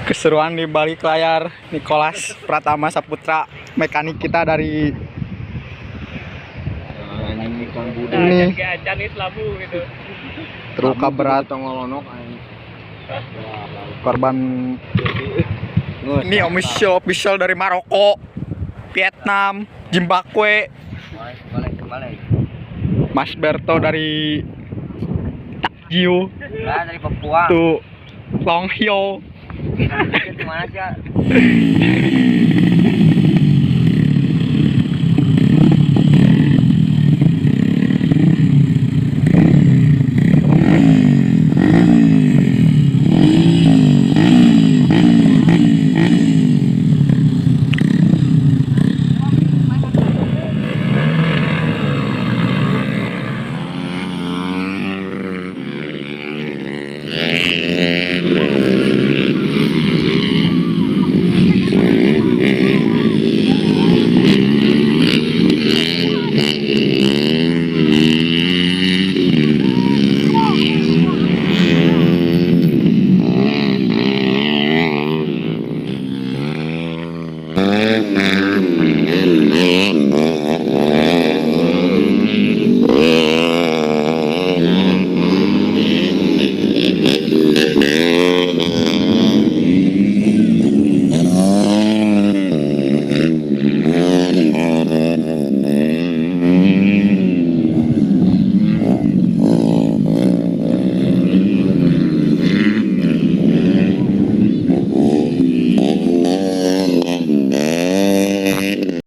Keseruan di balik layar Nicholas Pratama Saputra, mekanik kita dari ini terluka berat, korban ini official dari Maroko, Vietnam, Zimbabwe, Mas Berto dari Takjiu, dari Papua, tuh Long Hyo. Gimana sih ya?